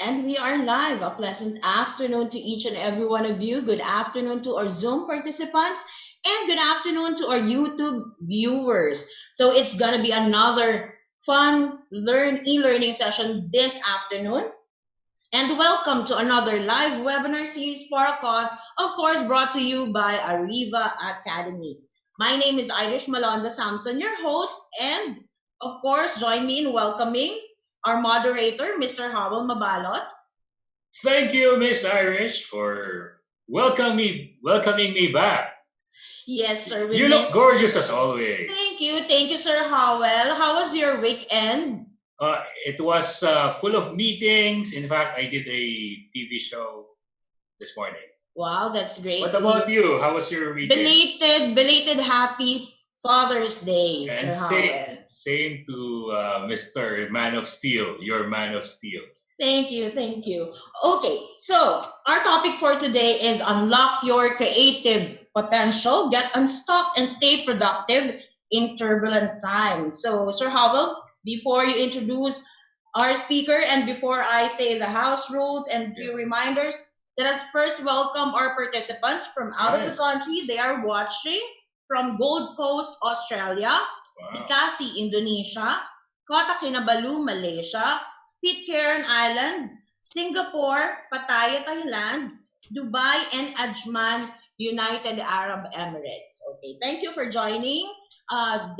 And we are live. A pleasant afternoon to each and every one of you. Good afternoon to our Zoom participants and good afternoon to our YouTube viewers. So it's going to be another fun e-learning session this afternoon. And welcome to another live webinar series for a cause, of course, brought to you by Ariva Academy. My name is Irish Malonda Samson, your host, and of course, join me in welcoming our moderator, Mr. Howell Mabalot. Thank you, Miss Irish, for welcoming me back. Yes, sir. We You look missed. gorgeous as always. Thank you, Sir Howell. How was your weekend? It was full of meetings. In fact, I did a TV show this morning. Wow, that's great. What about you? How was your weekend? Belated happy Father's Day, And Sir Howell. same to Mr. Man of Steel, your Man of Steel. Thank you. Okay, so our topic for today is unlock your creative potential, get unstuck, and stay productive in turbulent times. So, Sir Howell, before you introduce our speaker and before I say the house rules and few reminders, let us first welcome our participants from out of the country. They are watching from Gold Coast, Australia, Bekasi, Indonesia, Kota Kinabalu, Malaysia, Pitcairn Island, Singapore, Pattaya, Thailand, Dubai, and Ajman, United Arab Emirates. Okay, thank you for joining our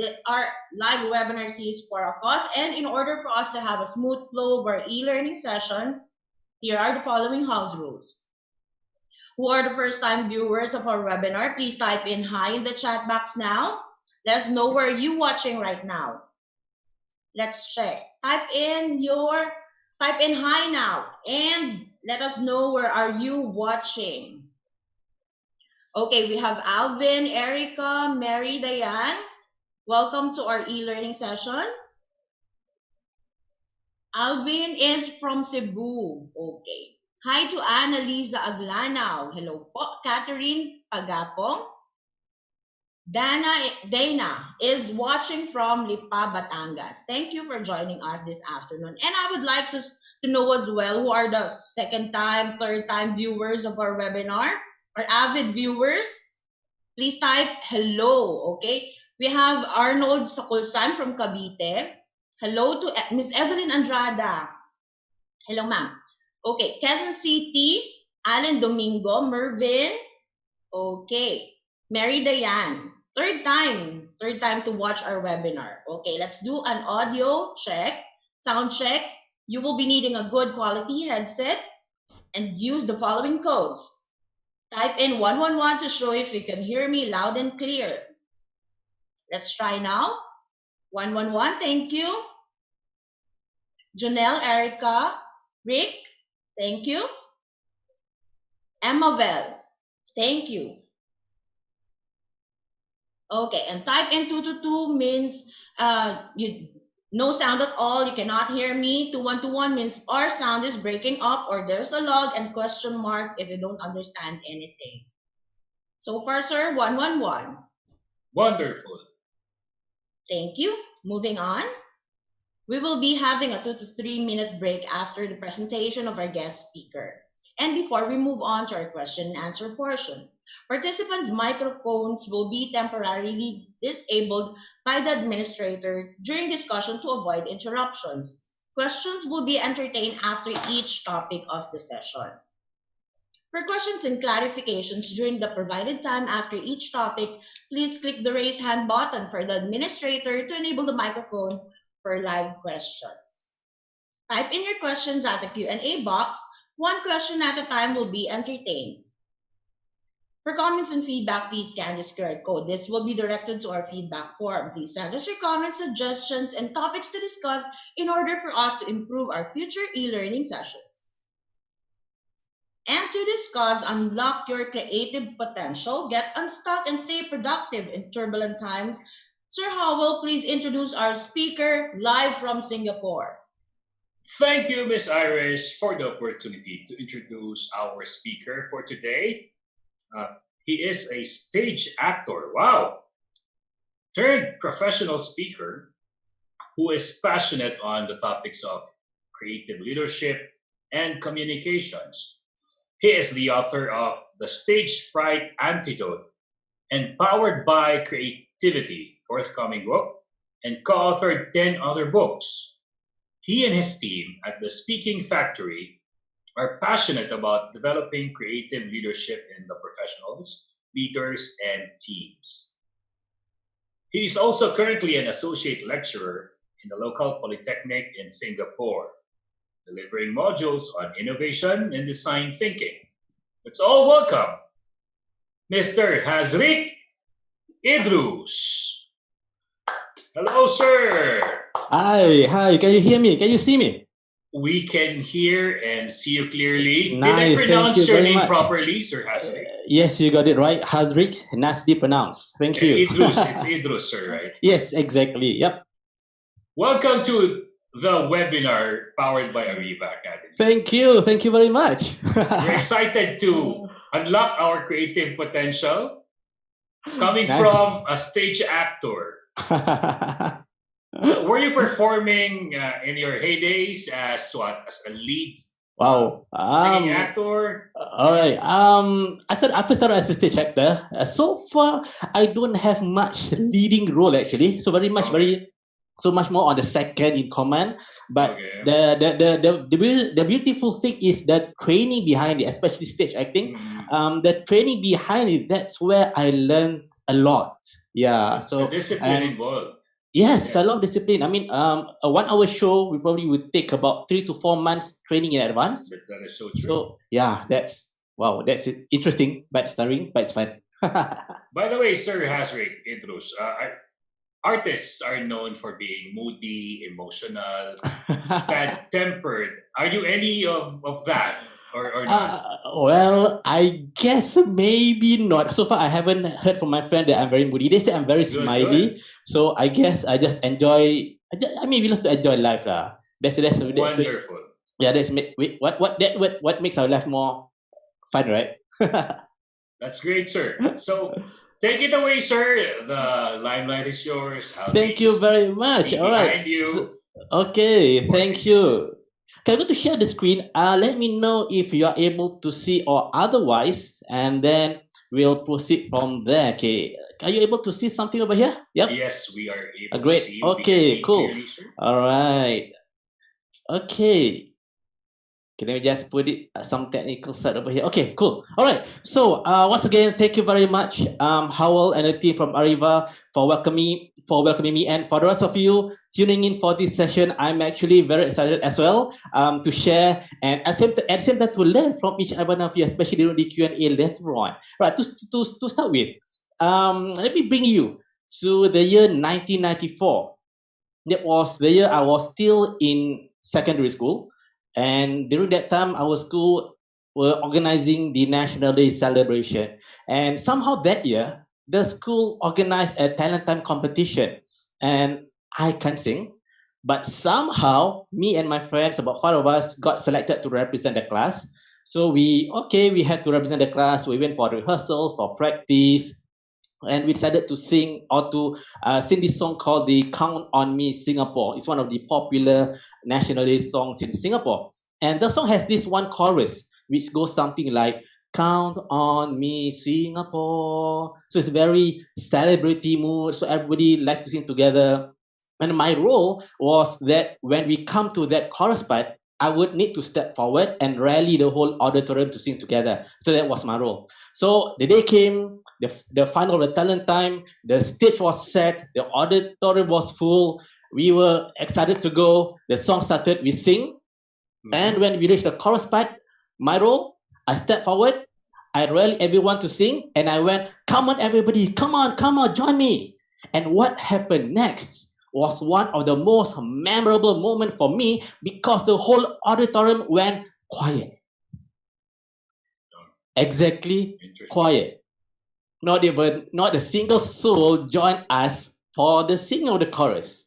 live webinar series for a cause. And in order for us to have a smooth flow of our e-learning session, here are the following house rules. Who are the first-time viewers of our webinar? Please type in hi in the chat box now. Let us know where you're watching right now. Let's check. Type in hi now and let us know where are you watching. Okay, we have Alvin, Erica, Mary, Diane. Welcome to our e-learning session. Alvin is from Cebu. Okay. Hi to Annalisa Aglanao. Hello po. Catherine Pagapong. Dana is watching from Lipa, Batangas. Thank you for joining us this afternoon. And I would like to know as well who are the second time, third time viewers of our webinar, or avid viewers. Please type hello, okay? We have Arnold Sakulsan from Cavite. Hello to Miss Evelyn Andrada. Hello, ma'am. Okay, Quezon City, Alan Domingo, Mervin. Okay, Mary Diane. Third time to watch our webinar. Okay, let's do an audio check, sound check. You will be needing a good quality headset and use the following codes. Type in 111 to show if you can hear me loud and clear. Let's try now. 111, thank you. Janelle, Erica, Rick, thank you. Emmavel, thank you. Okay, and type in 222 means no sound at all, you cannot hear me. 2121 means our sound is breaking up or there's a log, and question mark if you don't understand anything. So far, sir, 111. Wonderful. Thank you. Moving on. We will be having a 2 to 3 minute break after the presentation of our guest speaker. And before we move on to our question and answer portion, participants' microphones will be temporarily disabled by the administrator during discussion to avoid interruptions. Questions will be entertained after each topic of the session. For questions and clarifications during the provided time after each topic, please click the raise hand button for the administrator to enable the microphone for live questions. Type in your questions at the Q&A box. One question at a time will be entertained. For comments and feedback, please scan this QR code. This will be directed to our feedback form. Please send us your comments, suggestions, and topics to discuss in order for us to improve our future e-learning sessions. And to discuss unlock your creative potential, get unstuck, and stay productive in turbulent times, Sir Howell, please introduce our speaker live from Singapore. Thank you, Miss Irish, for the opportunity to introduce our speaker for today. He is a stage actor, wow, turned professional speaker who is passionate on the topics of creative leadership, and Communications. He is the author of The Stage Fright Antidote and Powered by Creativity, forthcoming book, and co authored 10 other books. He and his team at the Speaking Factory are passionate about developing creative leadership in the professionals, leaders, and teams. He is also currently an associate lecturer in the local polytechnic in Singapore, delivering modules on innovation and design thinking. Let's all welcome Mr. Hazriq Idrus. Hello, sir. Hi, can you hear me? Can you see me? We can hear and see you clearly. Did I Nice, thank pronounce you your very name much. properly, Sir Hazriq? Yes, you got it right. Hazriq, nicely pronounced. Thank you. Idrus, it's Idrus, sir, right? Yes, exactly. Yep. Welcome to the webinar powered by Ariva Academy. Thank you very much. We're excited to unlock our creative potential coming Nice. from a stage actor. So were you performing in your heydays as what? As a lead Wow. singing actor? All right. I first started as a stage actor. So far, I don't have much leading role actually. So so much more on the second in command. But Okay. the beautiful thing is the training behind it, especially stage acting. The training behind it, that's where I learned a lot. Yeah. So the discipline involved. yes, Yeah. a lot of discipline. I mean, a 1 hour show we probably would take about 3 to 4 months training in advance. That is so true. So yeah, that's it. Interesting, but stirring, but it's fun. By the way, Sir Hazriq Idrus, artists are known for being moody, emotional, bad-tempered. Are you any of that or not? Well, I guess maybe not. So far, I haven't heard from my friend that I'm very moody. They say I'm very Good, smiley. good. So I guess I just enjoy. I mean, we love to enjoy life, lah. That's Wonderful. yeah. What makes our life more fun, right? That's great, sir. So take it away, sir. The limelight is yours. Thank you very much. see All right. behind you. Okay, What thank is you. Can you go to share the screen? Let me know if you are able to see or otherwise, and then we'll proceed from there. Okay, are you able to see something over here? Yep. Yes, we are able to Great. see you. We can Okay, see cool. clearly, sir. All right. Okay. Can I just put it some technical side over here? Okay, cool. All right. So once again, thank you very much, Howell and the team from Ariva for welcoming me, and for the rest of you tuning in for this session. I'm actually very excited as well to share and at the same time to learn from each one of you, especially during the Q&A later on. Right. To start with, let me bring you to the year 1994. That was the year I was still in secondary school. And during that time, our school were organizing the National Day celebration. And somehow that year, the school organized a talent time competition. And I can't sing, but somehow me and my friends, about 5 of us, got selected to represent the class. So we had to represent the class. We went for rehearsals, for practice, and we decided to sing this song called the Count on Me Singapore. It's one of the popular National Day songs in Singapore. And the song has this one chorus, which goes something like, Count on me, Singapore. So it's very celebrity mood. So everybody likes to sing together. And my role was that when we come to that chorus part, I would need to step forward and rally the whole auditorium to sing together. So that was my role. So the day came, the final of the talent time, the stage was set, the auditorium was full. We were excited to go. The song started, we sing. And when we reached the chorus part, my role, I stepped forward, I rallied everyone to sing, and I went, come on everybody, come on, join me. And what happened next was one of the most memorable moments for me because the whole auditorium went quiet. Exactly, quiet. Not a single soul joined us for the singing of the chorus.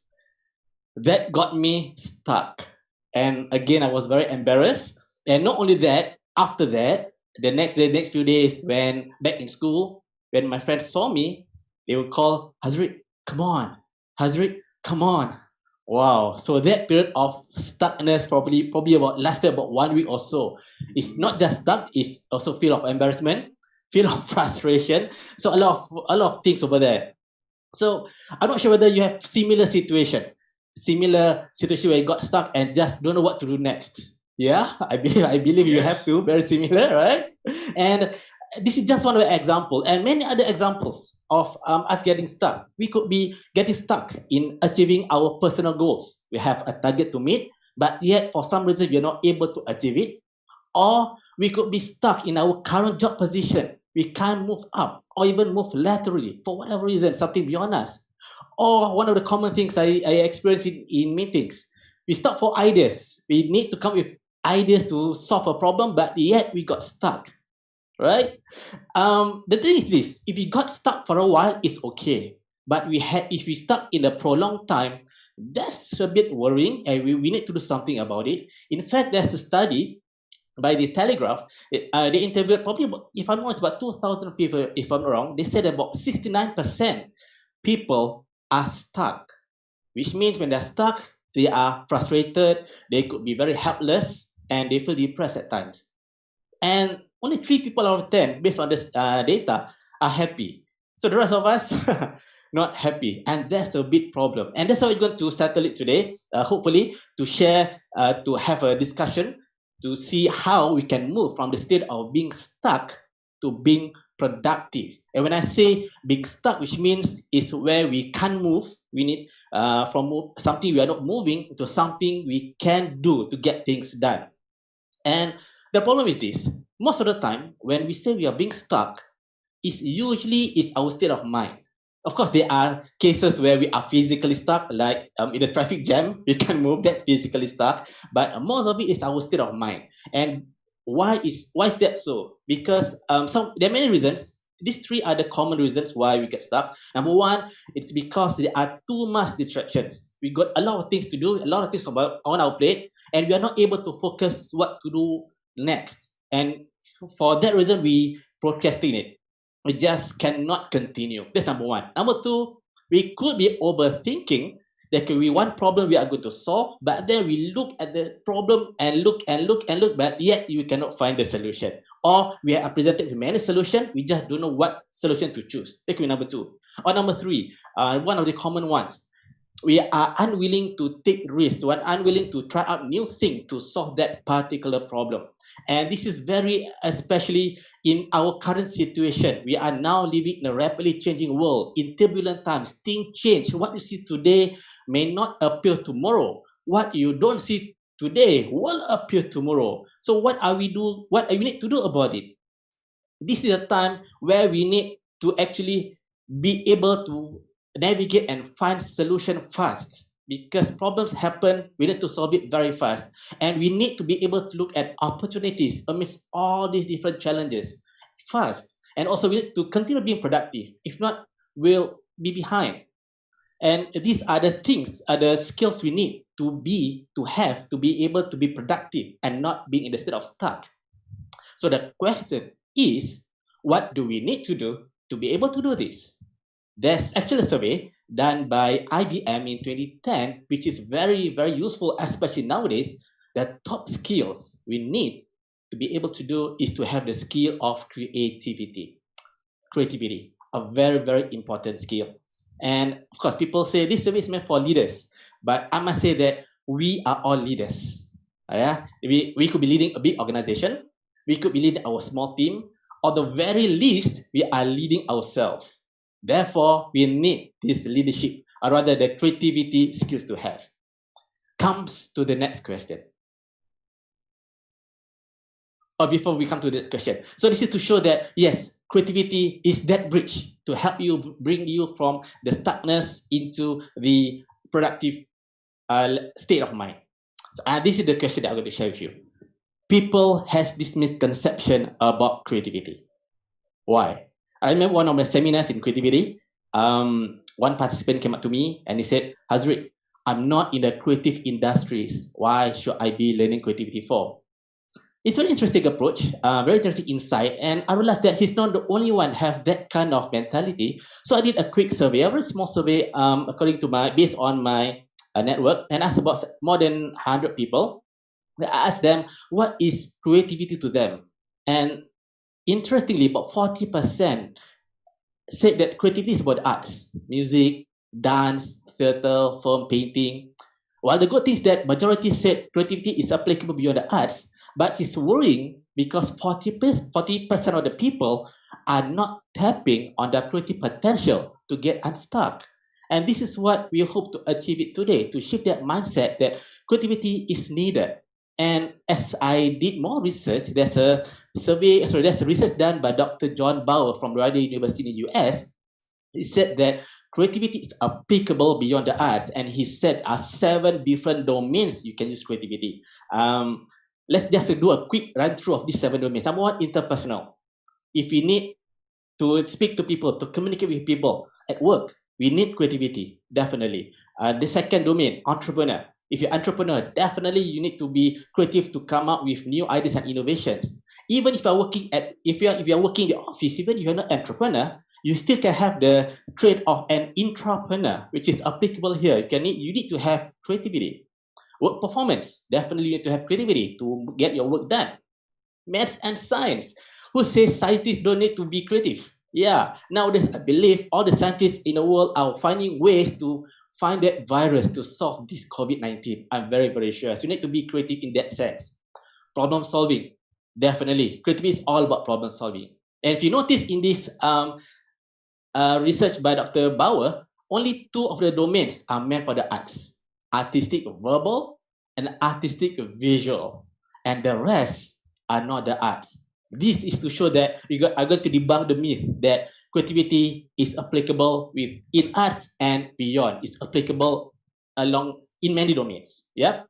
That got me stuck. And again, I was very embarrassed. And not only that, after that, the next few days, when back in school, when my friends saw me, they would call, Hazriq, come on. Hazriq, come on. Wow. So that period of stuckness probably about lasted about 1 week or so. It's not just stuck, it's also feel of embarrassment, feel of frustration. So a lot of things over there. So I'm not sure whether you have similar situation where you got stuck and just don't know what to do next. Yeah, I believe you have Yes. to. Very similar, right? And this is just one of the example, and many other examples of us getting stuck. We could be getting stuck in achieving our personal goals. We have a target to meet, but yet for some reason we are not able to achieve it, or we could be stuck in our current job position. We can't move up or even move laterally for whatever reason, something beyond us. Or one of the common things I experience in meetings, we stop for ideas. We need to come with ideas to solve a problem, but yet we got stuck, right? The thing is this: if we got stuck for a while, it's okay. But if we stuck in a prolonged time, that's a bit worrying, and we need to do something about it. In fact, there's a study by the Telegraph. They interviewed probably about, if I'm not, about 2,000 people. If I'm wrong, they said about 69% people are stuck, which means when they're stuck, they are frustrated, they could be very helpless, and they feel depressed at times. And only 3 people out of 10, based on this data, are happy. So the rest of us, not happy, and that's a big problem. And that's how we're going to settle it today. Hopefully, to share, to have a discussion, to see how we can move from the state of being stuck to being productive. And when I say being stuck, which means is where we can't move. We need something we are not moving to something we can do to get things done. And the problem is this: most of the time, when we say we are being stuck, it's our state of mind. Of course, there are cases where we are physically stuck, like in a traffic jam, we can move. That's physically stuck. But most of it is our state of mind. And why is that so? Because there are many reasons. These three are the common reasons why we get stuck. Number one, it's because there are too much distractions. We got a lot of things to do, a lot of things on our plate, and we are not able to focus what to do next. And for that reason, we procrastinate. We just cannot continue. That's number one. Number two, we could be overthinking. There could be one problem we are going to solve, but then we look at the problem and look and look and look, but yet you cannot find the solution. Or we are presented with many solutions, we just don't know what solution to choose. That could be number two. Or number three, one of the common ones, we are unwilling to take risks, we are unwilling to try out new things to solve that particular problem. And this is very especially in our current situation. We are now living in a rapidly changing world. In turbulent times, things change. What you see today may not appear tomorrow. What you don't see today will appear tomorrow. So what we need to do about it? This is a time where we need to actually be able to navigate and find solution fast, because problems happen. We need to solve it very fast, and we need to be able to look at opportunities amidst all these different challenges fast. And also we need to continue being productive. If not, we'll be behind. And these are the things, are the skills we need to be able to be productive and not being in the state of stuck. So the question is, what do we need to do to be able to do this? There's actually a survey done by IBM in 2010, which is very, very useful, especially nowadays. The top skills we need to be able to do is to have the skill of creativity. Creativity, a very, very important skill. And of course, people say this survey is meant for leaders, but I must say that we are all leaders. Yeah? We could be leading a big organization, we could be leading our small team, or the very least, we are leading ourselves. Therefore, we need this leadership, or rather the creativity skills to have. Comes to the next question. Or before we come to that question. So this is to show that, yes, creativity is that bridge to help you, bring you from the stuckness into the productive state of mind. So, this is the question that I'm going to share with you. People has this misconception about creativity. Why? I remember one of my seminars in creativity. One participant came up to me and he said, Hazriq, I'm not in the creative industries. Why should I be learning creativity for? It's a very interesting approach, very interesting insight, and I realized that he's not the only one have that kind of mentality. So I did a quick survey, a very small survey, based on my network and asked about more than 100 people. I asked them what is creativity to them, and interestingly, about 40% said that creativity is about arts, music, dance, theater, film, painting. While the good thing is that majority said creativity is applicable beyond the arts, but it's worrying because 40% of the people are not tapping on their creative potential to get unstuck. And this is what we hope to achieve it today, to shift that mindset that creativity is needed. And as I did more research, there's a research done by Dr. John Bauer from Rider University in the US. He said that creativity is applicable beyond the arts, and he said 7 different domains you can use creativity. Let's just do a quick run through of these 7 domains. Number one, interpersonal. If we need to speak to people, to communicate with people at work, we need creativity, definitely. The second domain, entrepreneur. If you're entrepreneur, definitely you need to be creative to come up with new ideas and innovations. Even if you're working if you're working in the office, even if you're not entrepreneur, you still can have the trait of an intrapreneur, which is applicable here. You need to have creativity. Work performance, definitely you need to have creativity to get your work done. Maths and science. Who says scientists don't need to be creative? Yeah, nowadays I believe all the scientists in the world are finding ways to find that virus to solve this COVID-19. I'm very, very sure. So you need to be creative in that sense. Problem solving, definitely. Creativity is all about problem solving. And if you notice in this research by Dr. Bauer, only 2 of the domains are meant for the arts: artistic verbal and artistic visual. And the rest are not the arts. This is to show that we are going to debunk the myth that creativity is applicable in arts and beyond. It's applicable in many domains. Yeah.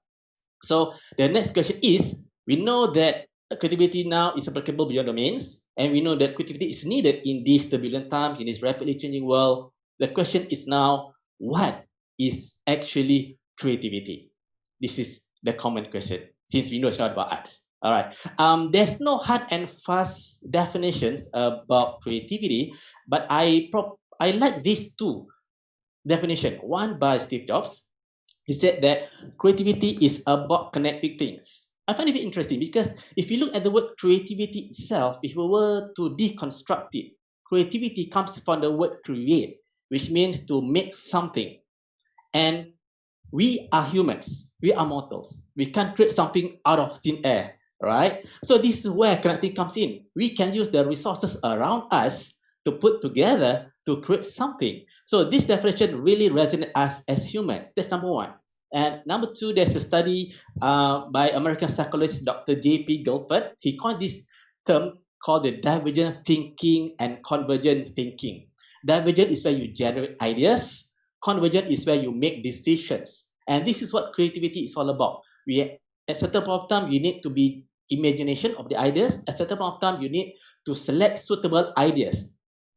So the next question is: we know that creativity now is applicable beyond domains, and we know that creativity is needed in these turbulent times, in this rapidly changing world. The question is now, what is actually creativity? This is the common question, since we know it's not about arts. All right. There's no hard and fast definitions about creativity, but I like these 2 definitions. One by Steve Jobs. He said that creativity is about connecting things. I find it interesting because if you look at the word creativity itself, if we were to deconstruct it, creativity comes from the word create, which means to make something. And we are humans. We are mortals. We can't create something out of thin air, right? So this is where connecting comes in. We can use the resources around us to put together to create something. So this definition really resonates us as humans. That's number one. And number 2, there's a study by American psychologist Dr. J.P. Guilford. He coined this term called the divergent thinking and convergent thinking. Divergent is where you generate ideas. Convergent is where you make decisions. And this is what creativity is all about. At a certain point of time, you need to be imagination of the ideas. At a certain point of time, you need to select suitable ideas.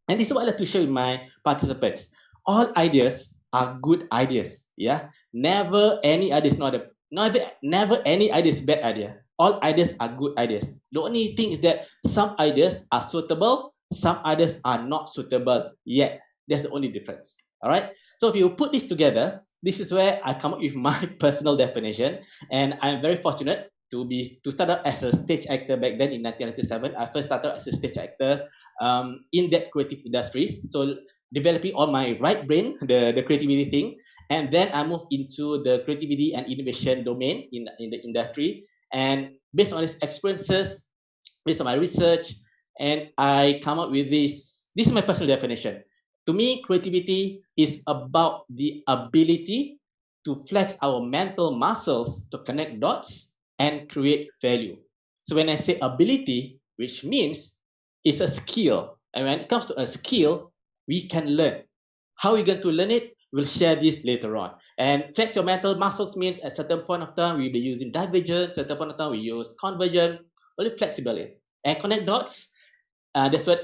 And this is what I like to share with my participants. All ideas are good ideas. Yeah. Never any idea is never any idea is bad idea. All ideas are good ideas. The only thing is that some ideas are suitable, some ideas are not suitable yet. That's the only difference. All right. So if you put this together, this is where I come up with my personal definition. And I'm very fortunate to start out as a stage actor back then in 1997. I first started as a stage actor in that creative industries. So developing all my right brain, the creativity thing. And then I moved into the creativity and innovation domain in the industry. And based on these experiences, based on my research, and I come up with this. This is my personal definition. To me, creativity is about the ability to flex our mental muscles to connect dots and create value. So when I say ability, which means it's a skill. And when it comes to a skill, we can learn. How are we going to learn it? We'll share this later on. And flex your mental muscles means at a certain point of time, we'll be using divergence. At a certain point of time, we use convergence, only flexibility. And connect dots, that's what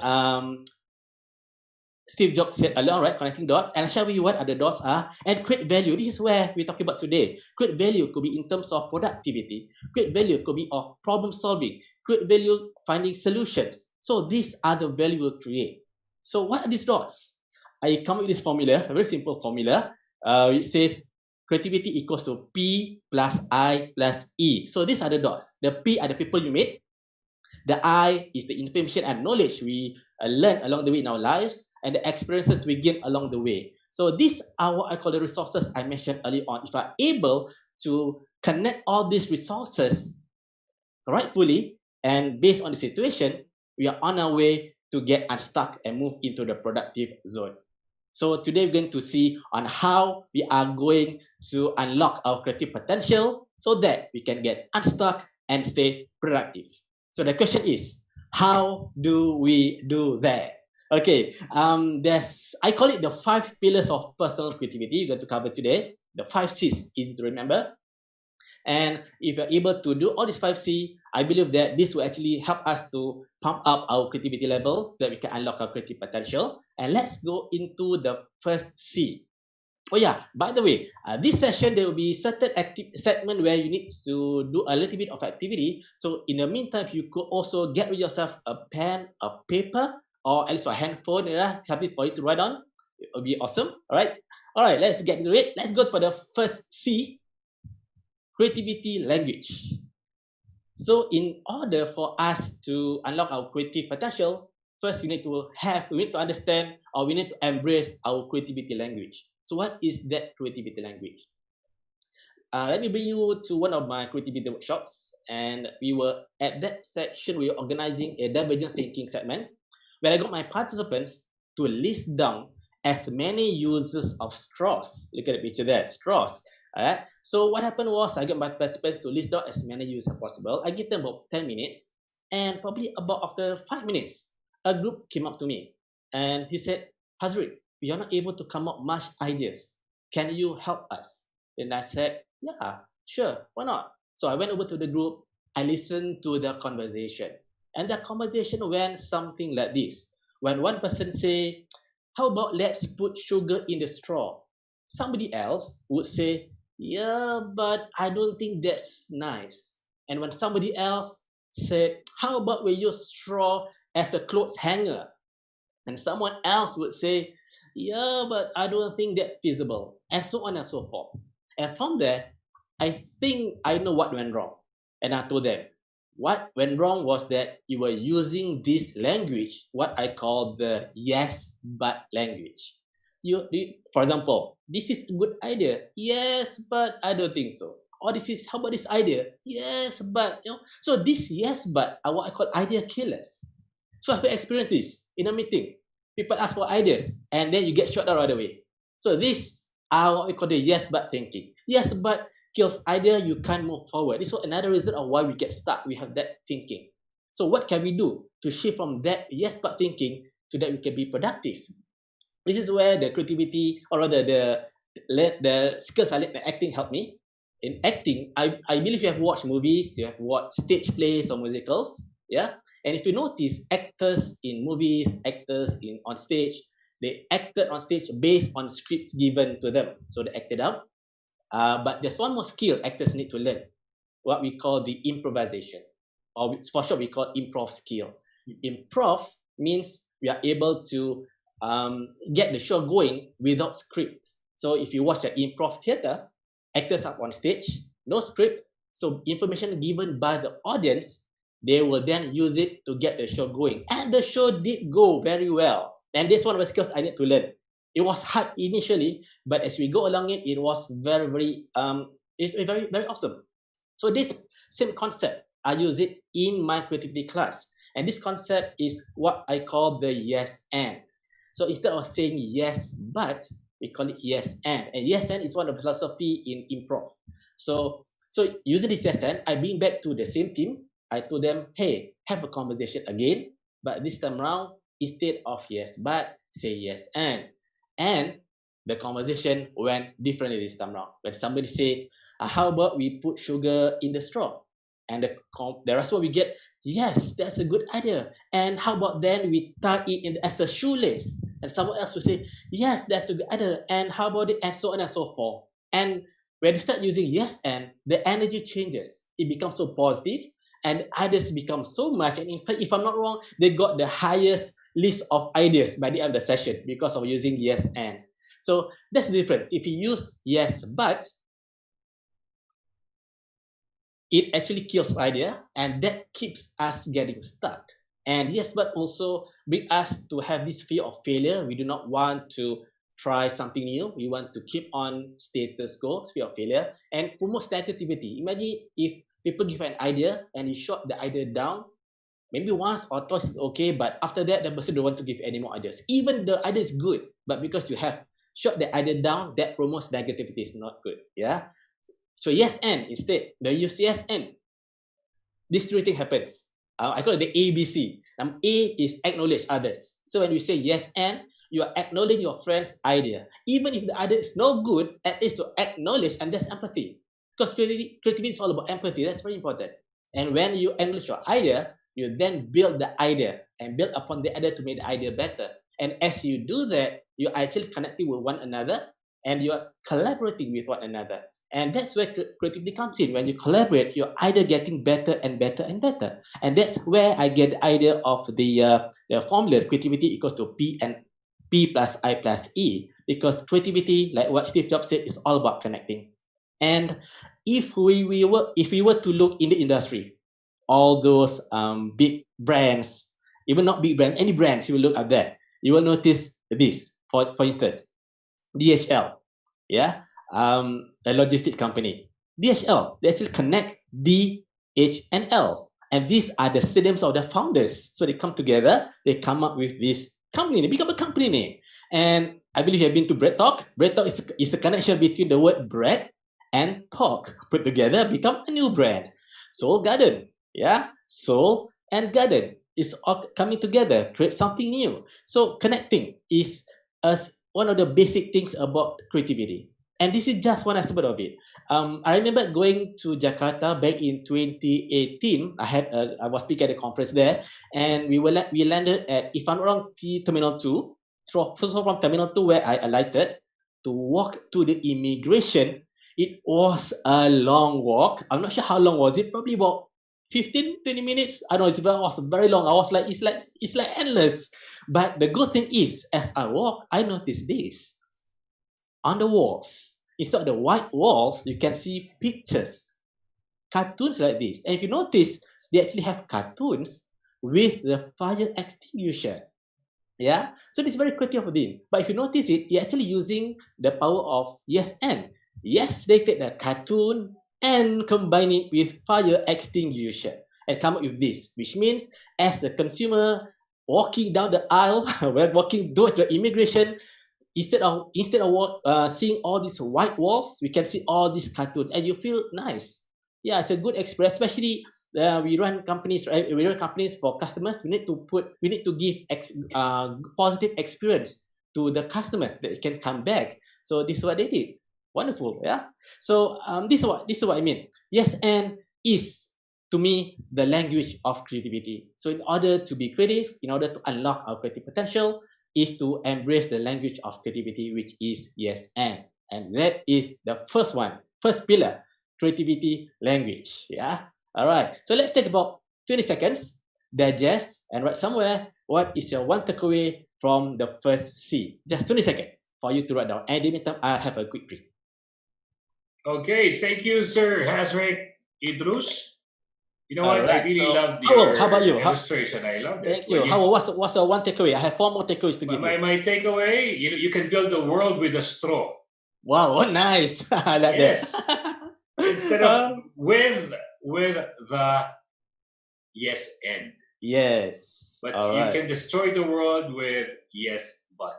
Steve Jobs said earlier on, right? Connecting dots. And I'll share with you what other dots are. And create value. This is where we're talking about today. Create value could be in terms of productivity. Create value could be of problem solving. Create value finding solutions. So these are the value we'll create. So what are these dots? I come up with this formula, a very simple formula, which says creativity equals to P plus I plus E. So these are the dots. The P are the people you meet. The I is the information and knowledge we learn along the way in our lives, and the experiences we gain along the way. So these are what I call the resources I mentioned earlier on. If I'm able to connect all these resources rightfully and based on the situation, we are on our way to get unstuck and move into the productive zone. So today we're going to see on how we are going to unlock our creative potential so that we can get unstuck and stay productive. So the question is, how do we do that? Okay, I call it the 5 pillars of personal creativity we're going to cover today. The 5 C's, easy to remember. And if you're able to do all these 5C, I believe that this will actually help us to pump up our creativity level so that we can unlock our creative potential. And let's go into the first C. Oh yeah, by the way, this session, there will be certain segment where you need to do a little bit of activity. So in the meantime, you could also get with yourself a pen, a paper, or at least a handphone, something for you to write on. It will be awesome. All right, let's get into it. Let's go for the first C. Creativity language. So in order for us to unlock our creative potential, first we need to understand, or we need to embrace our creativity language. So what is that creativity language? Let me bring you to one of my creativity workshops, and we were at that section, we were organizing a divergent thinking segment where I got my participants to list down as many uses of straws. Look at the picture there, straws. So what happened was I got my participants to list down as many uses as possible. I give them about 10 minutes, and probably about after 5 minutes, a group came up to me and he said, Hazriq, we are not able to come up much ideas. Can you help us? And I said, yeah, sure, why not? So I went over to the group, I listened to the conversation, and the conversation went something like this. When one person say, how about let's put sugar in the straw? Somebody else would say, yeah, but I don't think that's nice. And when somebody else said, how about we use straw as a clothes hanger? And someone else would say, yeah, but I don't think that's feasible. And so on and so forth. And from there, I think I know what went wrong. And I told them, what went wrong was that you were using this language, what I call the yes, but language. For example, this is a good idea. Yes, but I don't think so. Or how about this idea? Yes, but, So this yes, but are what I call idea killers. So I've experienced this in a meeting. People ask for ideas, and then you get shut down right away. So these are what we call the yes, but thinking. Yes, but kills idea, you can't move forward. This is another reason of why we get stuck. We have that thinking. So what can we do to shift from that yes, but thinking so that we can be productive? This is where the creativity, or rather the skills I like in acting help me. In acting, I believe you have watched movies, you have watched stage plays or musicals, yeah. And if you notice, actors in movies, on stage, they acted on stage based on scripts given to them, so they acted out. But there's one more skill actors need to learn, what we call the improvisation, or for short we call improv skill. Improv means we are able to get the show going without script. So if you watch an improv theater, actors are on stage, no script, so information given by the audience, they will then use it to get the show going. And the show did go very well. And this one of the skills I need to learn. It was hard initially, but as we go along it was very, very, very, very awesome. So this same concept, I use it in my creativity class. And this concept is what I call the yes and. So instead of saying yes, but, we call it yes and. And yes and is one of the philosophy in improv. So using this yes and, I bring back to the same team. I told them, hey, have a conversation again, but this time around, instead of yes, but, say yes and. And the conversation went differently this time around. When somebody says, how about we put sugar in the straw? And the response we get, yes, that's a good idea. And how about then we tie it in as a shoelace? And someone else will say, yes, that's a good idea. And how about it? And so on and so forth. And when you start using yes and, the energy changes. It becomes so positive, and ideas become so much. And in fact, if I'm not wrong, they got the highest list of ideas by the end of the session because of using yes and. So that's the difference. If you use yes but, it actually kills idea, and that keeps us getting stuck. And yes, but also bring us to have this fear of failure. We do not want to try something new. We want to keep on status quo, fear of failure, and promotes negativity. Imagine if people give an idea and you shot the idea down, maybe once or twice is okay, but after that, the person don't want to give any more ideas. Even the idea is good, but because you have shot the idea down, that promotes negativity is not good. Yeah. So yes and instead, they use yes and. This three thing happens. I call it the ABC. A is acknowledge others. So when you say yes and, you are acknowledging your friend's idea. Even if the idea is no good, at least to acknowledge, and that's empathy. Because creativity is all about empathy. That's very important. And when you acknowledge your idea, you then build the idea and build upon the idea to make the idea better. And as you do that, you are actually connecting with one another and you are collaborating with one another. And that's where creativity comes in. When you collaborate, you're either getting better and better and better. And that's where I get the idea of the formula creativity equals to P plus I plus E. Because creativity, like what Steve Jobs said, is all about connecting. And if we were to look in the industry, all those big brands, even not big brands, any brands you will look at that, you will notice this. For instance, DHL, yeah, a logistic company. DHL, they actually connect D, H, and L. And these are the synonyms of the founders. So they come together, they come up with this company, they become a company name. And I believe you have been to Bread Talk. Bread Talk is a connection between the word bread and talk. Put together, become a new brand. Soul Garden, yeah, soul and garden is all coming together, create something new. So connecting is one of the basic things about creativity. And this is just one aspect of it. I remember going to Jakarta back in 2018. I was speaking at a conference there, and we landed at, if I'm not wrong, Terminal 2. So from Terminal 2 where I alighted to walk to the immigration, it was a long walk. I'm not sure how long was it. Probably about 15, 20 minutes. I don't know, it was very long. I was like, it's like endless. But the good thing is, as I walk, I noticed this. On the walls, instead of the white walls, you can see pictures, cartoons like this. And if you notice, they actually have cartoons with the fire extinguisher. Yeah, so it's very creative of them. But if you notice it, you're actually using the power of yes and. Yes, they take the cartoon and combine it with fire extinguisher and come up with this, which means as the consumer walking down the aisle, when walking towards the immigration, instead of seeing all these white walls, we can see all these cartoons, and you feel nice. Yeah, it's a good experience. Especially we run companies, right? We run companies for customers. We need to give positive experience to the customers that they can come back. So this is what they did. Wonderful, yeah. So this is what I mean. Yes and is, to me, the language of creativity. So in order to be creative, in order to unlock our creative potential, is to embrace the language of creativity, which is yes and. And that is the first pillar, creativity language. Yeah. All right. So let's take about 20 seconds, digest, and write somewhere what is your one takeaway from the first C. Just 20 seconds for you to write down. And in the meantime, I'll have a quick break. Okay, thank you, Sir Hazriq Idrus. You know what? I really loved Howell, your how about you? illustration. I loved it. Thank you. Howell, what's your one takeaway? I have 4 more takeaways to give you. My takeaway, you can build the world with a straw. Wow, nice. I like Yes. that. Instead of with the yes and. Yes. But all you right. can destroy the world with yes but.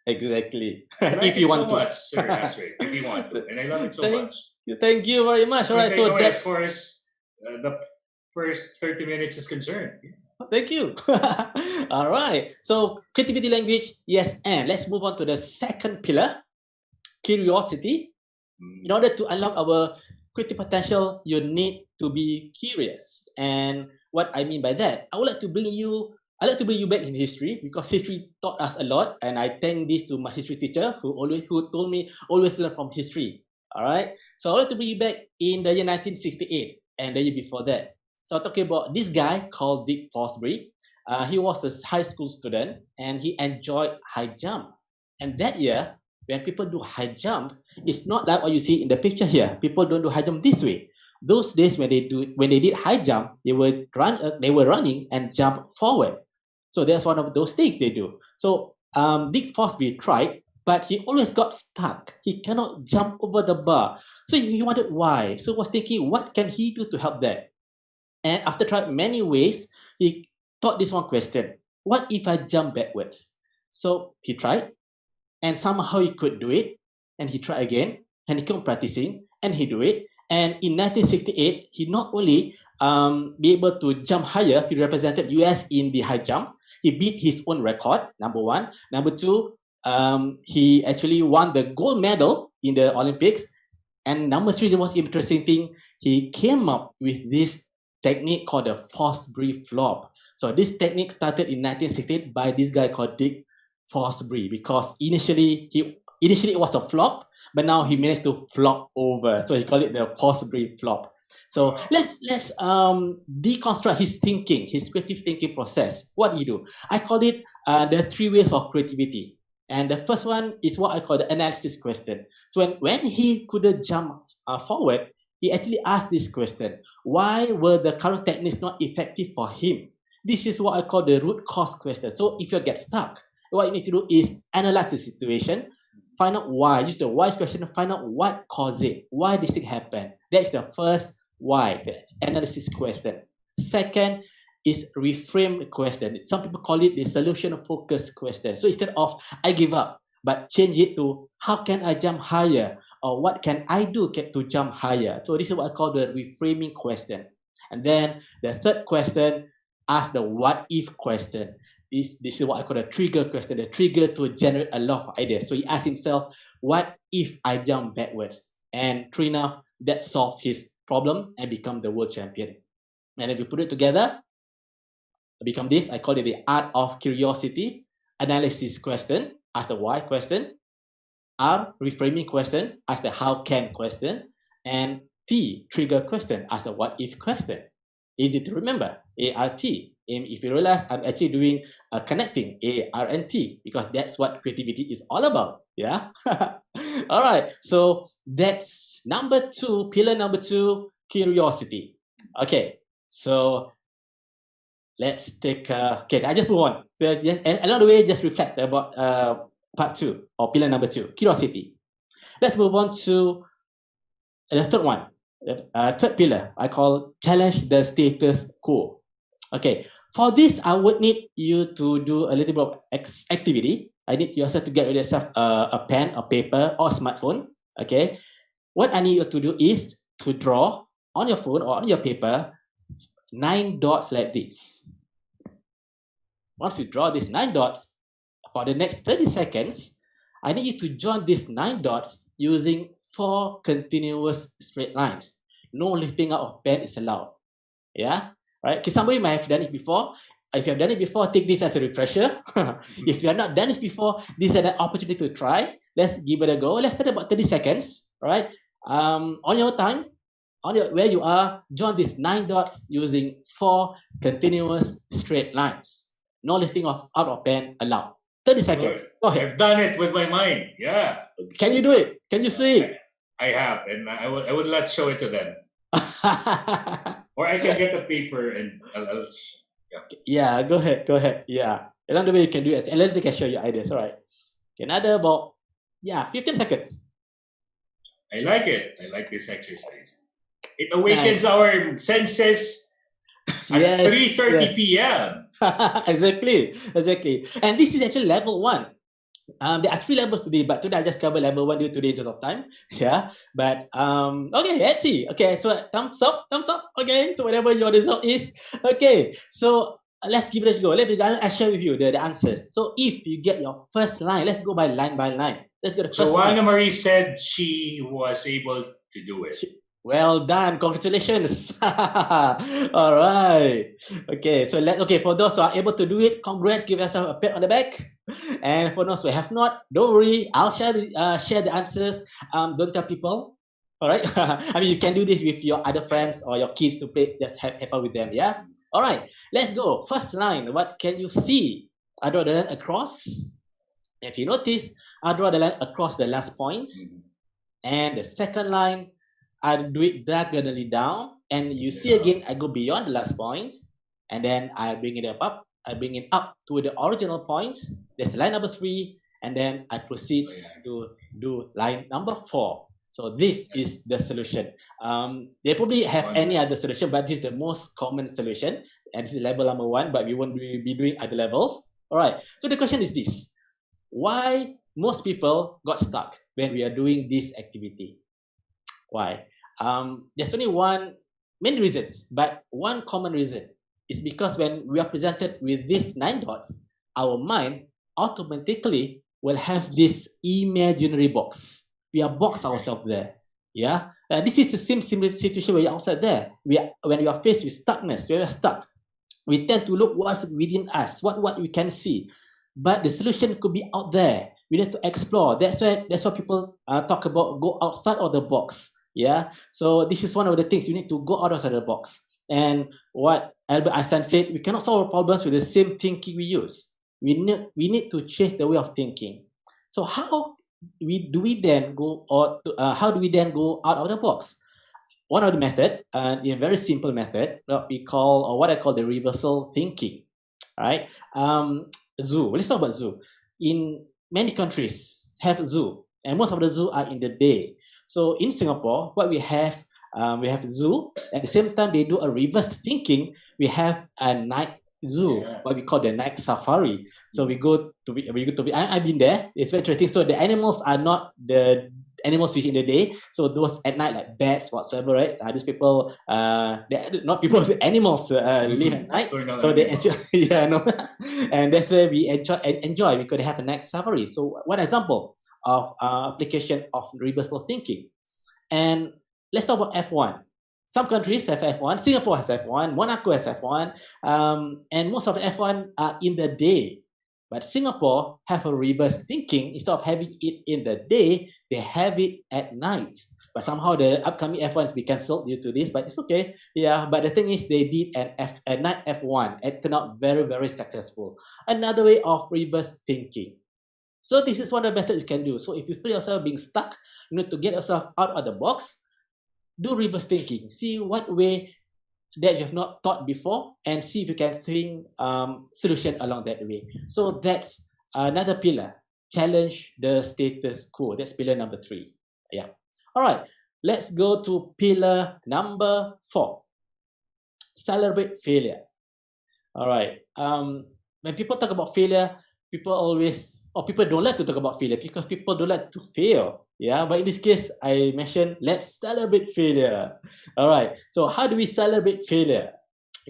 Exactly. I like if you it want so to. much, Sir Hazriq, if you want to. And I love it so much. Thank you very much. All right. So takeaway that's as far as the first 30 minutes is concerned. thank you. All right. So creativity language, yes, and let's move on to the second pillar, curiosity. In order to unlock our creative potential, you need to be curious. And what I mean by that, I would like to bring you back in history, because history taught us a lot, and I thank this to my history teacher who told me always learn from history. All right. So I would like to bring you back in the year 1968 and the year before that. So I'm talking about this guy called Dick Fosbury. He was a high school student and he enjoyed high jump. And that year, when people do high jump, it's not like what you see in the picture here. People don't do high jump this way. those days when they did high jump, they were running and jump forward. So that's one of those things they do. So Dick Forsby tried, but he always got stuck. He cannot jump over the bar. So he wondered why. So he was thinking, what can he do to help that? And after trying many ways, he thought this one question: what if I jump backwards? So he tried, and somehow he could do it. And he tried again, and he kept practicing, and he do it. And in 1968, he not only be able to jump higher, he represented US in the high jump. He beat his own record, number one. Number two, he actually won the gold medal in the Olympics. And number three, the most interesting thing, he came up with this technique called the Forsby flop. So this technique started in 1968 by this guy called Dick Forsby, because initially it was a flop, but now he managed to flop over. So he called it the Forsby flop. So let's deconstruct his thinking, his creative thinking process. What do you do? I call it the 3 ways of creativity. And the first one is what I call the analysis question. So when he couldn't jump forward, he actually asked this question: why were the current techniques not effective for him? This is what I call the root cause question. So if you get stuck, what you need to do is analyze the situation, find out why. Use the why question to find out what caused it, why this thing happened. That's the first why, the analysis question. Second is reframe question. Some people call it the solution focus question. So instead of I give up, but change it to how can I jump higher, or what can I do to jump higher. So this is what I call the reframing question. And then the third question, ask the what if question. This is what I call the trigger question, the trigger to generate a lot of ideas. So he asked himself, what if I jump backwards? And true enough, that solved his problem and become the world champion. And if you put it together, become this, I call it the art of curiosity. Analysis question, ask the why question. R, reframing question, ask the how can question. And T, trigger question, ask the what if question. Easy to remember, ART. And if you realize, I'm actually doing connecting ARNT, because that's what creativity is all about. Yeah. All right. So that's number 2, pillar number 2, curiosity. Okay. So let's take. Okay, I just move on. So just, along the way, just reflect about part 2 or pillar number 2, curiosity. Let's move on to the third one. Third pillar, I call challenge the status quo. Okay, for this, I would need you to do a little bit of activity. I need yourself to get rid of yourself a pen, a paper, or a smartphone. Okay, what I need you to do is to draw on your phone or on your paper 9 dots like this. Once you draw these 9 dots, for the next 30 seconds, I need you to join these 9 dots using 4 continuous straight lines. No lifting up of pen is allowed. Yeah, right? Because somebody might have done it before. If you have done it before, take this as a refresher. If you have not done this before, this is an opportunity to try. Let's give it a go. Let's start about 30 seconds. All right. On your time, where you are, join these 9 dots using 4 continuous straight lines. No lifting out of pen allowed. 30 seconds. Good. Go ahead. I've done it with my mind. Yeah. Can you do it? Can you see it? I have, and I would let show it to them. Or I can get a paper and I'll yeah, go ahead. Yeah. Along the way, you can do it. And let's can show you ideas. All right. Another about 15 seconds. I like it. I like this exercise. It awakens our senses at 3:30 p.m. Exactly. And this is actually level 1. There are 3 levels today, but today I just cover level 1 due to the interest of time. Yeah. But okay, let's see. Okay, so thumbs up. Okay, so whatever your result is. Okay, so let's give it a go. I share with you the answers. So if you get your first line, let's go by line. Let's go to the first line. So Anna Marie said she was able to do it. Well done, congratulations. All right. Okay, so for those who are able to do it, congrats, give yourself a pat on the back. And for those who have not, don't worry, I'll share the answers. Don't tell people. All right. I mean, you can do this with your other friends or your kids to play. Just have fun with them. Yeah. All right. Let's go. First line. What can you see? I draw the line across. If you notice, I draw the line across the last point. And the second line, I do it diagonally down, and you see again, I go beyond the last point, and then I bring it up. I bring it up to the original point. That's line number 3, and then I proceed to do line number 4. So this is the solution. They probably have any other solution, but this is the most common solution, and this is level number 1. But we won't be doing other levels. All right. So the question is this: why most people got stuck when we are doing this activity? Why? There's only one main reasons, but one common reason is because when we are presented with these 9 dots, our mind automatically will have this imaginary box. We are box ourselves there. Yeah, this is the same similar situation where you're outside there. When we are faced with stuckness, we are stuck. We tend to look what's within us, what we can see, but the solution could be out there. We need to explore. That's why people talk about go outside of the box. Yeah, so this is one of the things you need to go outside the box. And what Albert Einstein said, we cannot solve problems with the same thinking we use. We need to change the way of thinking. So how do we then go out of the box? One of the method, a very simple method, what I call the reversal thinking. Right? Zoo. Let's talk about zoo. In many countries have zoo, and most of the zoo are in the day. So in Singapore, what we have zoo. At the same time, they do a reverse thinking. We have a night zoo, what we call the night safari. So we go to. I've been there. It's very interesting. So the animals are not the animals which in the day. So those at night, like bats, whatsoever, right? These people, they're not people, animals live at night. So they enjoy, and that's where we enjoy. We could have a night safari. So one example of application of reversal thinking. And let's talk about F1. Some countries have F1. Singapore has F1. Monaco has F1. And most of the F1 are in the day. But Singapore have a reverse thinking. Instead of having it in the day, they have it at night. But somehow the upcoming F1s be cancelled due to this. But it's okay. Yeah. But the thing is, they did a night F1. It turned out very, very successful. Another way of reverse thinking. So this is one of the methods you can do. So if you feel yourself being stuck, you need to get yourself out of the box. Do reverse thinking. See what way that you have not thought before, and see if you can think solution along that way. So that's another pillar. Challenge the status quo. That's pillar number 3. Yeah. All right. Let's go to pillar number 4. Celebrate failure. All right. When people talk about failure, people don't like to talk about failure because people don't like to fail. Yeah, but in this case, I mentioned let's celebrate failure. All right. So how do we celebrate failure?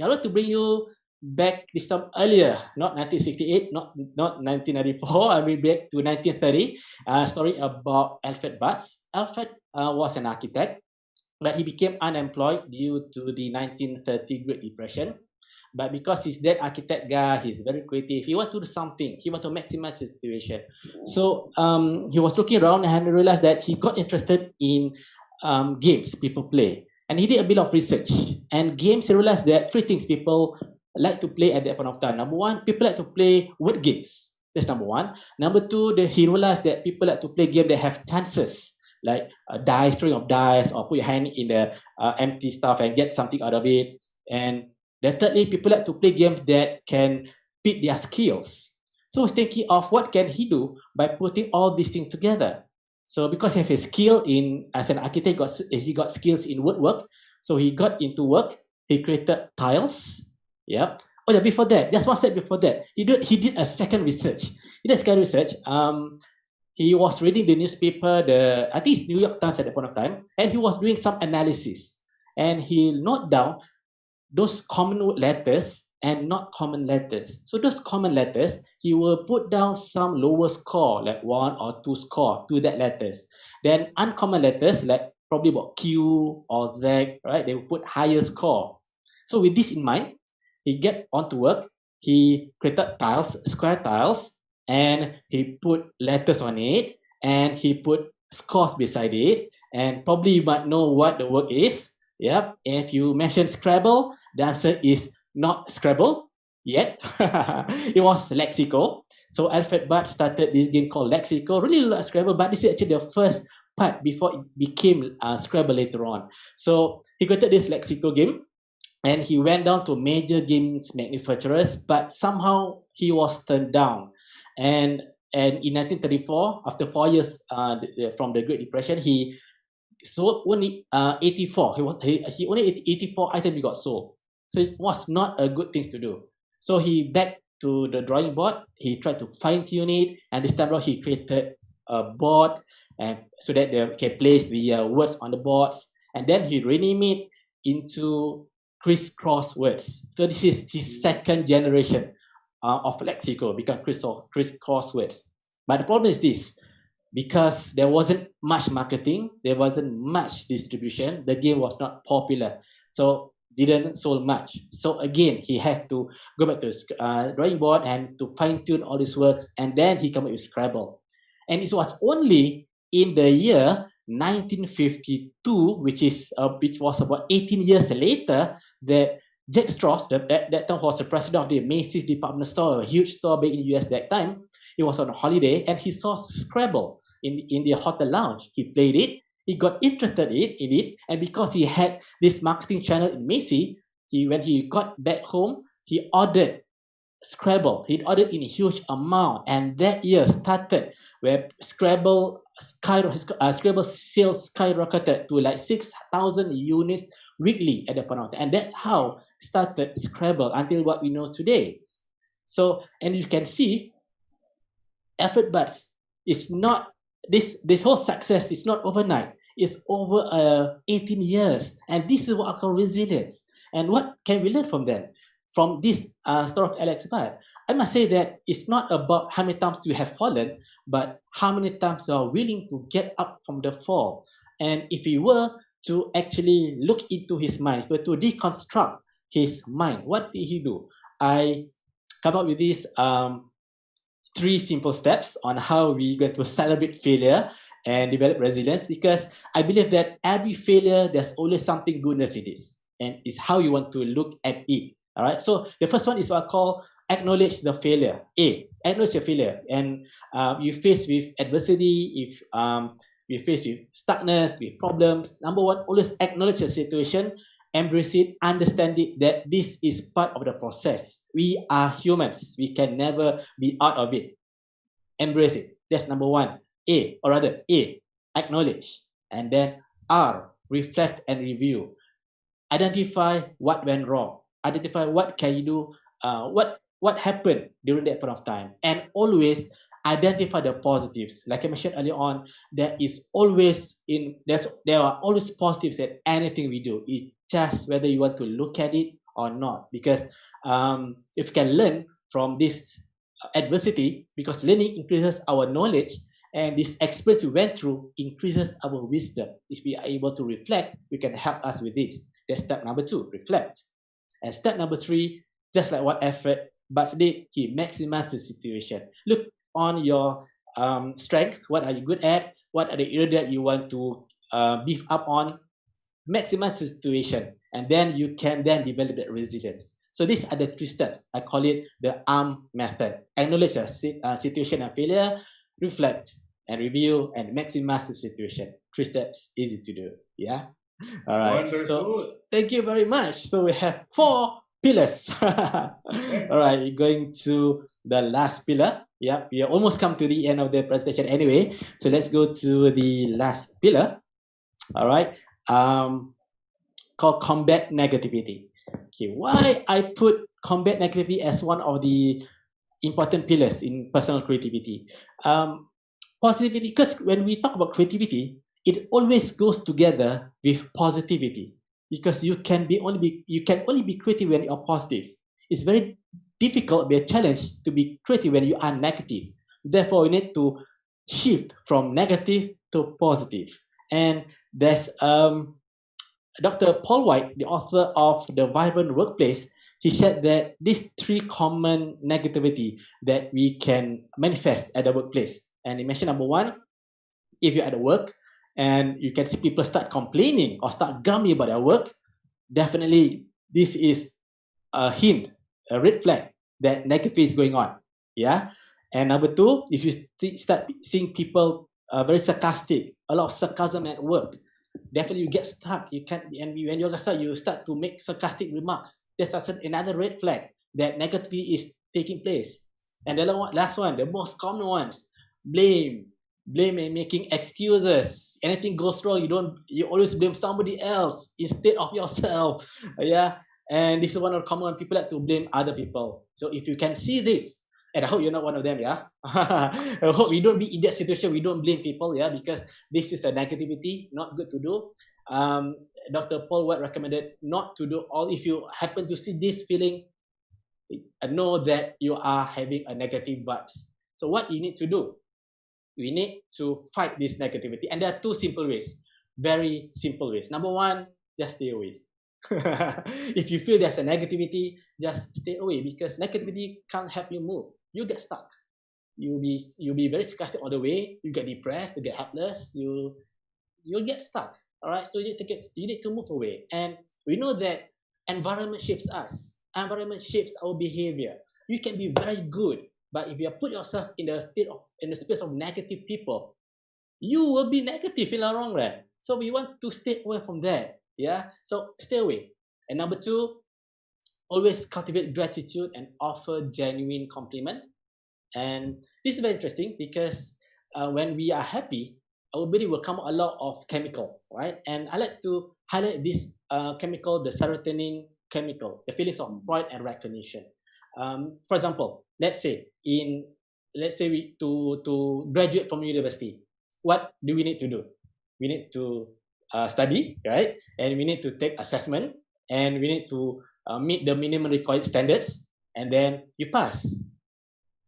I want to bring you back this time earlier, not 1968, not 1994. I mean back to 1930. Story about Alfred Butz. Alfred was an architect, but he became unemployed due to the 1930 Great Depression. But because he's that architect guy, he's very creative. He want to do something. He want to maximize his situation. So he was looking around and realized that he got interested in games people play. And he did a bit of research. And games, he realized that 3 things people like to play at that point of time. Number 1, people like to play word games. That's number 1. Number 2, he realized that people like to play games that have chances. Like dice, string of dice, or put your hand in the empty stuff and get something out of it. And then thirdly, people like to play games that can pit their skills. So he's thinking of what can he do by putting all these things together. So because he has a skill as an architect, he got skills in woodwork. So he got into work. He created tiles. Yep. Oh yeah, before that, just one step before that, he did a second research. He was reading the newspaper, I think it's New York Times at that point of time, and he was doing some analysis. And he noted down those common letters and not common letters. So those common letters, he will put down some lower score, like 1 or 2 score to that letters. Then uncommon letters, like probably about Q or Z, right? They will put higher score. So with this in mind, he get onto work. He created tiles, square tiles, and he put letters on it, and he put scores beside it. And probably you might know what the work is. Yep. And if you mention Scrabble, the answer is not Scrabble yet. It was Lexico. So Alfred Butz started this game called Lexico. Really like Scrabble, but this is actually the first part before it became Scrabble later on. So he created this lexical game, and he went down to major games manufacturers, but somehow he was turned down. And in 1934, after 4 years from the Great Depression, he sold only 84. He only 84 items he got sold. So it was not a good thing to do. So he back to the drawing board. He tried to fine tune it, and this time around he created a board, and so that they can place the words on the boards, and then he rename it into crisscross words. So this is his second generation of lexical, become crisscross words. But the problem is this: because there wasn't much marketing, there wasn't much distribution, the game was not popular, so didn't sold much. So again, he had to go back to his drawing board and to fine tune all his works, and then he came up with Scrabble. And it was only in the year 1952, which was about 18 years later, that Jack Straus, that time was the president of the Macy's department store, a huge store back in the US that time. He was on a holiday and he saw Scrabble in the hotel lounge. He played it, he got interested in it, and because he had this marketing channel in Macy, when he got back home, he ordered Scrabble. He ordered in a huge amount, and that year started where Scrabble sales skyrocketed to like 6,000 units weekly at the point of time, and that's how started Scrabble until what we know today. So, and you can see, effort buds is not this whole success is not overnight. It's over 18 years, and this is what I call resilience. And what can we learn from that? From this story of Alex Bud, I must say that it's not about how many times you have fallen, but how many times you are willing to get up from the fall. And if we were to actually look into his mind, but to deconstruct his mind, what did he do? I come up with these 3 simple steps on how we get to celebrate failure and develop resilience, because I believe that every failure, there's always something goodness in this, and it's how you want to look at it. All right. So the first one is what I call acknowledge the failure. Acknowledge the failure, and you face with adversity, if you face with stuckness, with problems. Number one, always acknowledge the situation, embrace it, understand it, that this is part of the process. We are humans. We can never be out of it. Embrace it. That's number one. Acknowledge. And then R, reflect and review. Identify what went wrong. Identify what can you do, what happened during that point of time. And always identify the positives. Like I mentioned earlier on, there are always positives at anything we do. It's just whether you want to look at it or not. Because if you can learn from this adversity, because learning increases our knowledge, and this experience we went through increases our wisdom. If we are able to reflect, we can help us with this. That's step number 2, reflect. And step number 3, just like what Alfred Butts did, he maximized the situation. Look on your strength. What are you good at? What are the areas that you want to beef up on? Maximize the situation, and then you can then develop that resilience. So these are the 3 steps. I call it the ARM method. Acknowledge a situation and failure, reflect and review, and maximize the situation. 3 steps, easy to do. Yeah. All right. Wonderful. So thank you very much. So we have 4 pillars. All right, going to the last pillar. Yeah, we almost come to the end of the presentation anyway. So let's go to the last pillar. All right. Called combat negativity. Okay, why I put combat negativity as one of the important pillars in personal creativity? Positivity, because when we talk about creativity, it always goes together with positivity, because you can only be creative when you are positive. It's very difficult, be a challenge to be creative when you are negative. Therefore, we need to shift from negative to positive. And there's Dr. Paul White, the author of The Vibrant Workplace. He said that these 3 common negativity that we can manifest at the workplace. And he mentioned number 1, if you're at work and you can see people start complaining or start grumbling about their work, definitely this is a hint, a red flag that negativity is going on. Yeah. And number 2, if you start seeing people very sarcastic, a lot of sarcasm at work, definitely you get stuck. You can't, and when you get stuck, you start to make sarcastic remarks. There's another red flag that negativity is taking place. And the last one, the most common ones, blame and making excuses. Anything goes wrong, you always blame somebody else instead of yourself. Yeah, and this is one of the common people like to blame other people. So if you can see this, and I hope you're not one of them, yeah. I hope we don't be in that situation. We don't blame people, yeah, because this is a negativity, not good to do. Dr. Paul White recommended not to do all. If you happen to see this feeling, know that you are having a negative vibes. So what you need to do, we need to fight this negativity, and there are two simple ways, very simple ways. Number one, just stay away. If you feel there's a negativity, just stay away, because negativity can't help you move. You get stuck. You'll be very sarcastic all the way. You get depressed. You get helpless. You'll get stuck. All right. So you need to move away. And we know that environment shapes us. Environment shapes our behavior. You can be very good, but if you put yourself in the space of negative people, you will be negative in the long run. So we want to stay away from that. Yeah. So stay away. And number two, always cultivate gratitude and offer genuine compliment. And this is very interesting because when we are happy, our body will come out a lot of chemicals, right? And I like to highlight this chemical, the serotonin chemical, the feelings of pride and recognition. For example, let's say we to graduate from university, what do we need to do? We need to study, right? And we need to take assessment, and we need to meet the minimum required standards, and then you pass.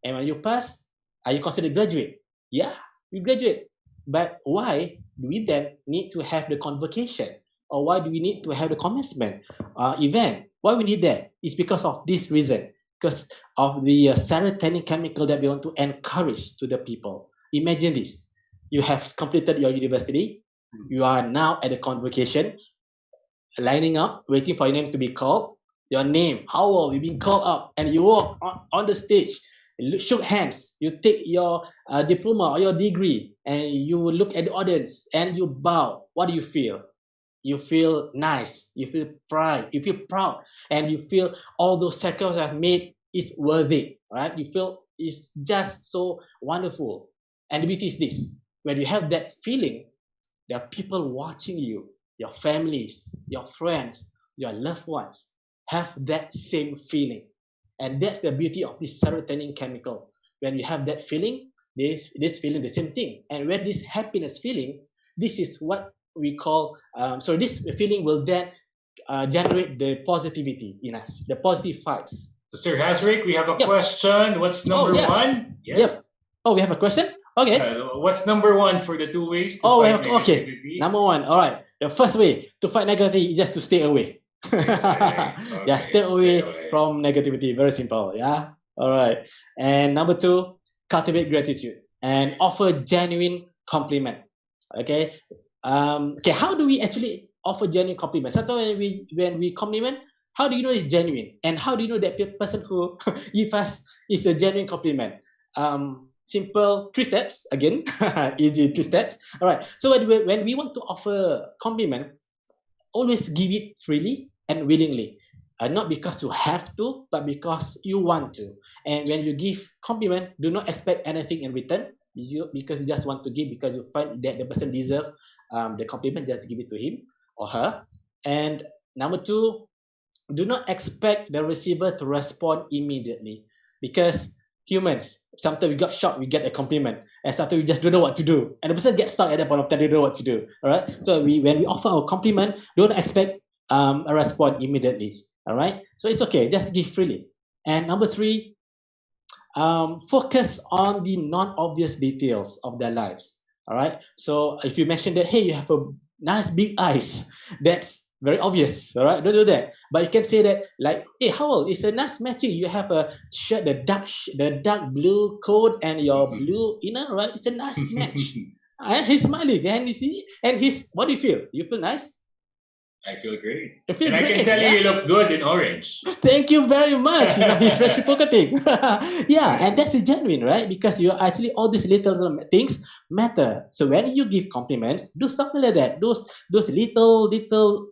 And when you pass, are you considered graduate? Yeah, you graduate. But why do we then need to have the convocation? Or why do we need to have the commencement event? Why we need that? It's because of this reason. Because of the serotonin chemical that we want to encourage to the people. Imagine this. You have completed your university. You are now at the convocation, lining up, waiting for your name to be called. Your name, Howell, you've been called up, and you walk on the stage, shook hands, you take your diploma or your degree, and you look at the audience and you bow. What do you feel? You feel nice, you feel pride, you feel proud, and you feel all those sacrifices I've made is worthy, right? You feel it's just so wonderful. And the beauty is this: when you have that feeling, there are people watching you, your families, your friends, your loved ones have that same feeling. And that's the beauty of this serotonin chemical. When you have that feeling, this feeling the same thing. And when this happiness feeling, this is what we call, so this feeling will then generate the positivity in us, the positive vibes. Sir Hazriq, we have a question. What's number one? Yes. Yep. Oh, we have a question? Okay. What's number one for the two ways to fight negativity? Okay. Number one. All right. The first way to fight negativity is just to stay away. Yeah, stay away from negativity. Very simple. Yeah. All right. And number two, cultivate gratitude and offer genuine compliment. Okay. Okay. How do we actually offer genuine compliment? Sometimes when we compliment, how do you know it's genuine? And how do you know that person who gives us is a genuine compliment? Simple 3 steps again. Easy 3 steps. All right. So when we want to offer compliment, always give it freely and willingly. Not because you have to, but because you want to. And when you give compliment, do not expect anything in return. Because you just want to give, because you find that the person deserves the compliment, just give it to him or her. And number two, do not expect the receiver to respond immediately, because humans, sometimes we got shocked, we get a compliment, and sometimes we just don't know what to do, and the person gets stuck at that point of time, they don't know what to do. All right. So when we offer our compliment, don't expect a response immediately. All right. So it's okay, just give freely. And number three, focus on the non-obvious details of their lives. All right. So if you mention that, hey, you have a nice big eyes, that's very obvious. All right, don't do that. But you can say that, like, hey, Howell, it's a nice matching. You have a shirt, the dark blue coat, and your blue inner, right? It's a nice match. And he's smiling, and you see, and what do you feel? You feel nice? I feel great. I feel And I can great, tell yeah? you look good in orange. Thank you very much. He's reciprocating. Yeah, and Nice. that's genuine, right? Because you actually all these little things matter. So when you give compliments, do something like that. Those little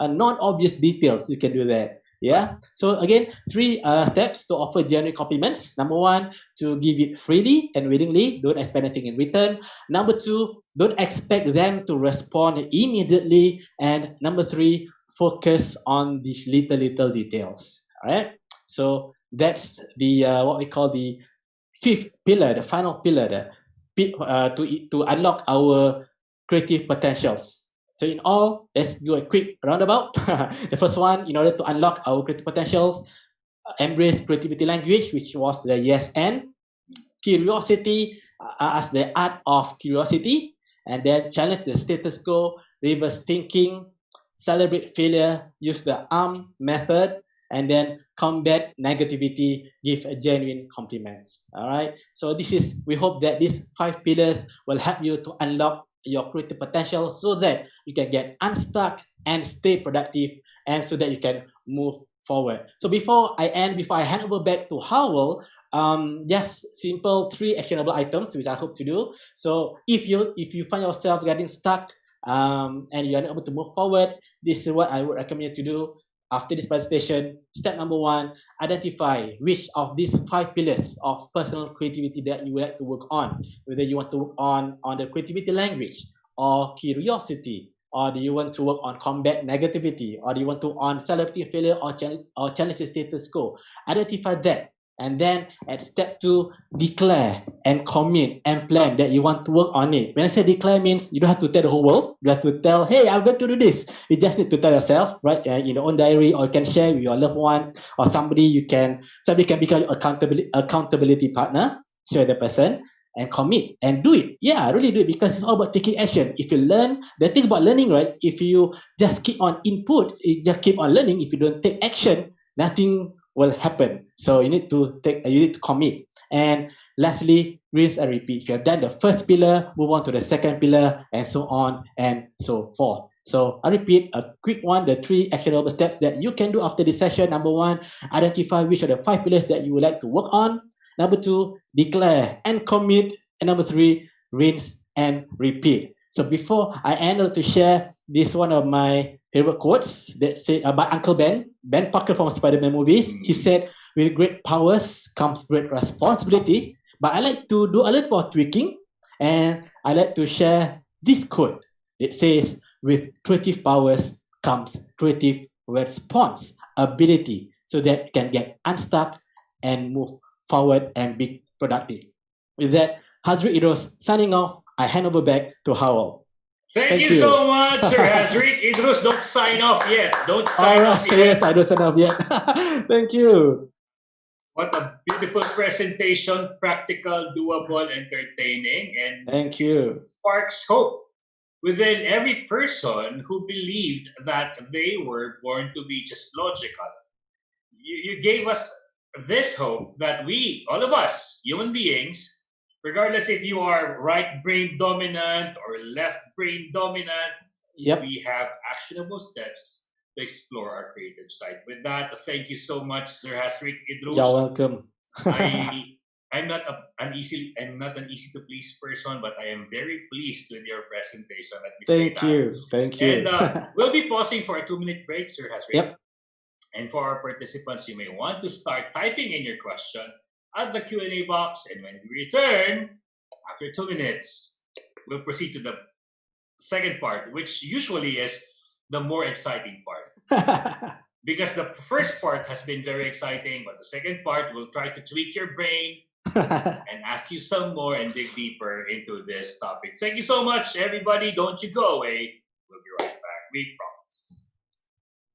non-obvious details, you can do that. Yeah. So again, three steps to offer genuine compliments. Number one, to give it freely and willingly. Don't expect anything in return. Number two, don't expect them to respond immediately. And number three, focus on these little details. All right. So that's the what we call the fifth pillar, the final pillar, to unlock our creative potentials. So in all, let's do a quick roundabout. The first one, in order to unlock our creative potentials, embrace creativity language, which was the yes and curiosity as the art of curiosity, and then challenge the status quo, reverse thinking, celebrate failure, use the arm method, and then combat negativity, give a genuine compliments. All right. So this is, we hope that these 5 pillars will help you to unlock your creative potential so that you can get unstuck and stay productive, and so that you can move forward. So before I hand over back to Howell, just simple 3 actionable items which I hope to do. So if you find yourself getting stuck and you're not able to move forward, this is what I would recommend you to do after this presentation. Step number 1, identify which of these 5 pillars of personal creativity that you would like to work on. Whether you want to work on the creativity language or curiosity, or do you want to work on combat negativity, or do you want to on celebrating failure or challenge the status quo. Identify that, and then at step 2, declare and commit and plan that you want to work on it. When I say declare, means you don't have to tell the whole world. You have to tell, hey, I'm going to do this. You just need to tell yourself, right, in your own diary, or you can share with your loved ones, or somebody can become your accountability partner. Show the person and commit and do it. Yeah, really do it, because it's all about taking action. If you learn, the thing about learning, right, if you just keep on inputs, you just keep on learning. If you don't take action, nothing will happen. So you need to commit. And lastly, rinse and repeat. If you have done the first pillar, move on to the second pillar, and so on and so forth. So I repeat a quick one, the 3 actionable steps that you can do after this session. Number 1, identify which are the 5 pillars that you would like to work on. Number 2, declare and commit. And number 3, rinse and repeat. So before I end, to share this one of my favorite quotes that said by Uncle Ben Parker from Spider-Man movies. He said, with great powers comes great responsibility. But I like to do a little more tweaking, and I like to share this quote. It says, with creative powers comes creative responsibility, so that you can get unstuck and move forward and be productive. With that, Hazriq Idrus signing off. I hand over back to Howell. Thank you so much, Sir Hazriq Idrus. Don't sign off yet. Don't sign off yet. Yes, I don't sign off yet. Thank you. What a beautiful presentation, practical, doable, entertaining, and thank you. Sparks hope within every person who believed that they were born to be just logical. You gave us this hope that we, all of us, human beings, regardless if you are right brain dominant or left brain dominant, we have actionable steps to explore our creative side. With that, thank you so much, Sir Hazriq Idrus. You're welcome. I'm not an easy to please person, but I am very pleased with your presentation. Let me say that. Thank you. And we'll be pausing for a 2-minute break, Sir Hazriq. Yep. And for our participants, you may want to start typing in your question at the Q&A box, and when we return after 2 minutes, we'll proceed to the second part, which usually is the more exciting part. Because the first part has been very exciting, but the second part will try to tweak your brain and ask you some more and dig deeper into this topic. Thank you so much, everybody. Don't you go away. We'll be right back. We promise.